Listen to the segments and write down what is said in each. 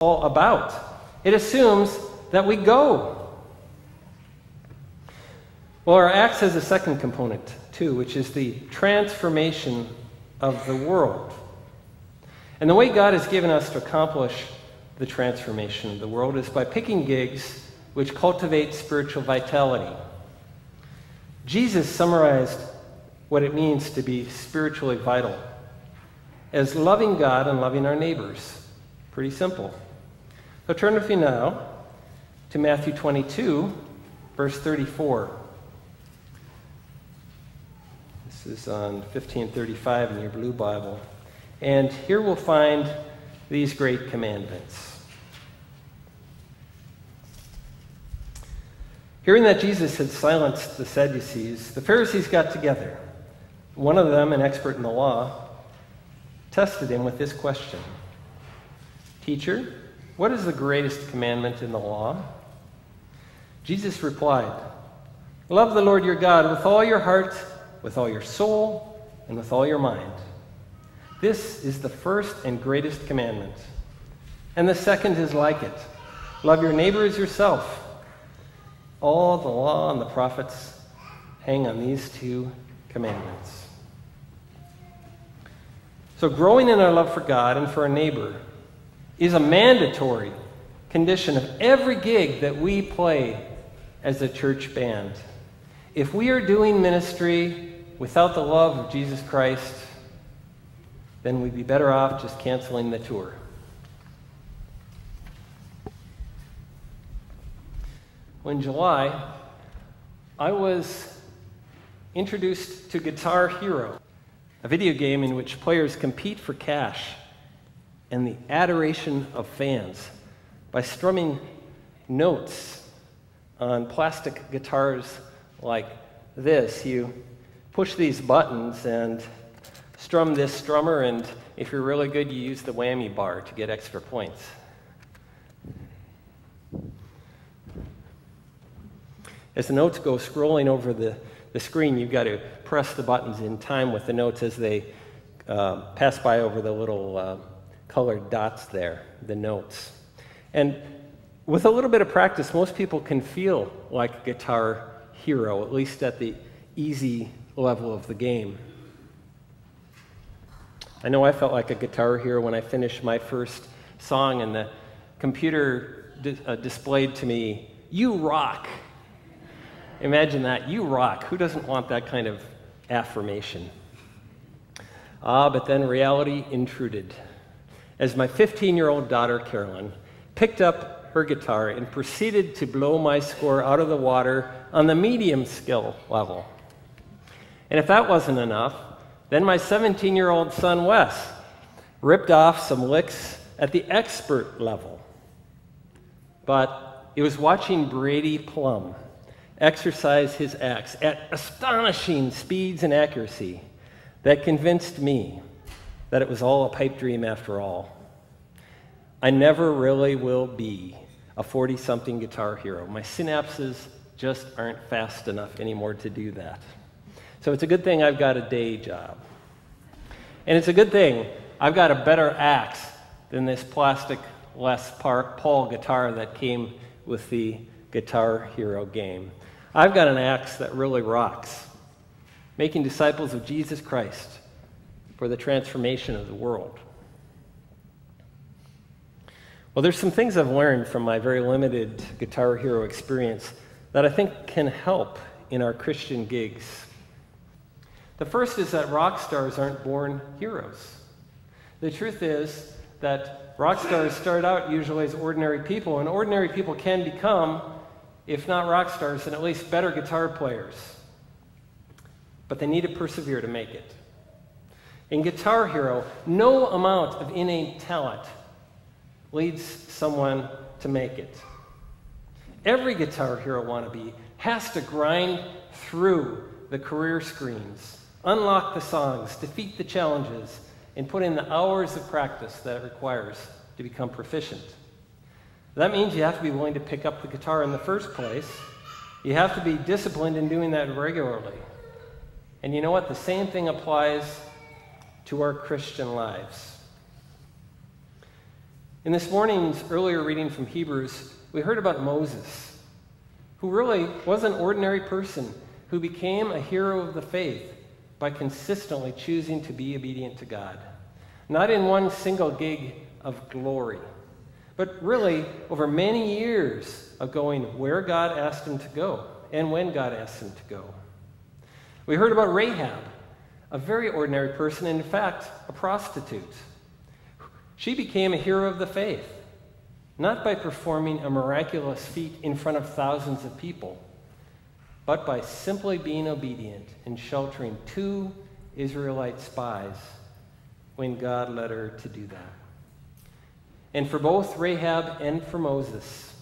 all about. It assumes that we go. Well, our Acts has a second component, too, which is the transformation of the world. And the way God has given us to accomplish the transformation of the world is by picking gigs which cultivate spiritual vitality. Jesus summarized what it means to be spiritually vital as loving God and loving our neighbors. Pretty simple. So turn with me now to Matthew 22, verse 34. This is on 1535 in your blue Bible. And here we'll find these great commandments. Hearing that Jesus had silenced the Sadducees, the Pharisees got together. One of them, an expert in the law, tested him with this question. Teacher, what is the greatest commandment in the law? Jesus replied, love the Lord your God with all your heart, with all your soul, and with all your mind. This is the first and greatest commandment. And the second is like it. Love your neighbor as yourself. All the law and the prophets hang on these two commandments. So growing in our love for God and for our neighbor is a mandatory condition of every gig that we play as a church band. If we are doing ministry without the love of Jesus Christ, then we'd be better off just canceling the tour. Well, in July, I was introduced to Guitar Hero, a video game in which players compete for cash and the adoration of fans by strumming notes on plastic guitars like this. You push these buttons and strum this strummer, and if you're really good, you use the whammy bar to get extra points. As the notes go scrolling over the screen, you've got to press the buttons in time with the notes as they pass by over the little colored dots there, the notes. And with a little bit of practice, most people can feel like a guitar hero, at least at the easy level of the game. I know I felt like a guitar hero when I finished my first song and the computer displayed to me, "You rock." Imagine that, "You rock." Who doesn't want that kind of affirmation? But then reality intruded as my 15-year-old daughter, Carolyn, picked up her guitar and proceeded to blow my score out of the water on the medium skill level. And if that wasn't enough, then my 17-year-old son, Wes, ripped off some licks at the expert level. But it was watching Brady Plum exercise his axe at astonishing speeds and accuracy that convinced me that it was all a pipe dream after all. I never really will be a 40-something guitar hero. My synapses just aren't fast enough anymore to do that. So it's a good thing I've got a day job. And it's a good thing I've got a better axe than this plastic Les Paul guitar that came with the Guitar Hero game. I've got an axe that really rocks, making disciples of Jesus Christ for the transformation of the world. Well, there's some things I've learned from my very limited Guitar Hero experience that I think can help in our Christian gigs. The first is that rock stars aren't born heroes. The truth is that rock stars start out usually as ordinary people, and ordinary people can become, if not rock stars, then at least better guitar players. But they need to persevere to make it. In Guitar Hero, no amount of innate talent leads someone to make it. Every Guitar Hero wannabe has to grind through the career screens, unlock the songs, defeat the challenges, and put in the hours of practice that it requires to become proficient. That means you have to be willing to pick up the guitar in the first place. You have to be disciplined in doing that regularly. And you know what? The same thing applies to our Christian lives. In this morning's earlier reading from Hebrews, we heard about Moses, who really was an ordinary person who became a hero of the faith by consistently choosing to be obedient to God. Not in one single gig of glory, but really over many years of going where God asked him to go and when God asked him to go. We heard about Rahab, a very ordinary person, and in fact, a prostitute. She became a hero of the faith, not by performing a miraculous feat in front of thousands of people, but by simply being obedient and sheltering 2 Israelite spies when God led her to do that. And for both Rahab and for Moses,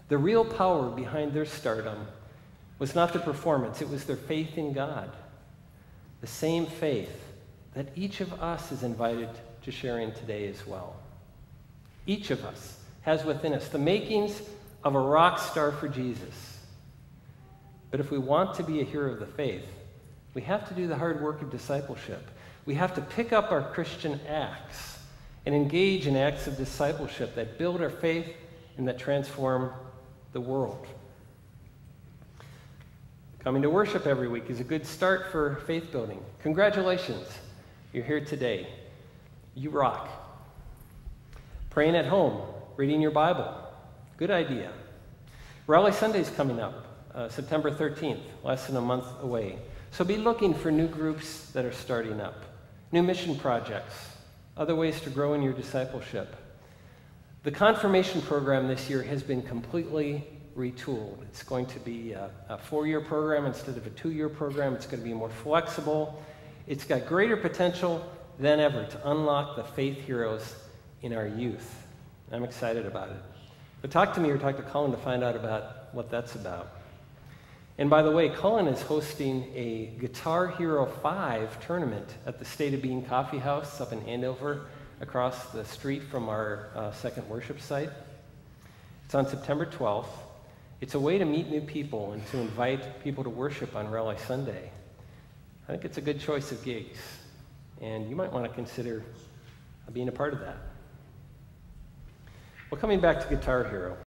the real power behind their stardom was not their performance, it was their faith in God. The same faith that each of us is invited to share in today as well. Each of us has within us the makings of a rock star for Jesus. But if we want to be a hero of the faith, we have to do the hard work of discipleship. We have to pick up our Christian acts and engage in acts of discipleship that build our faith and that transform the world. Coming to worship every week is a good start for faith building. Congratulations, you're here today. You rock. Praying at home, reading your Bible, good idea. Rally Sunday's coming up, September 13th, less than a month away. So be looking for new groups that are starting up, new mission projects, other ways to grow in your discipleship. The confirmation program this year has been completely retooled. It's going to be a 4-year program instead of a 2-year program. It's going to be more flexible. It's got greater potential than ever to unlock the faith heroes in our youth. I'm excited about it. But talk to me or talk to Colin to find out about what that's about. And by the way, Colin is hosting a Guitar Hero 5 tournament at the State of Being Coffee House up in Andover, across the street from our second worship site. It's on September 12th. It's a way to meet new people and to invite people to worship on Rally Sunday. I think it's a good choice of gigs, and you might want to consider being a part of that. Well, coming back to Guitar Hero,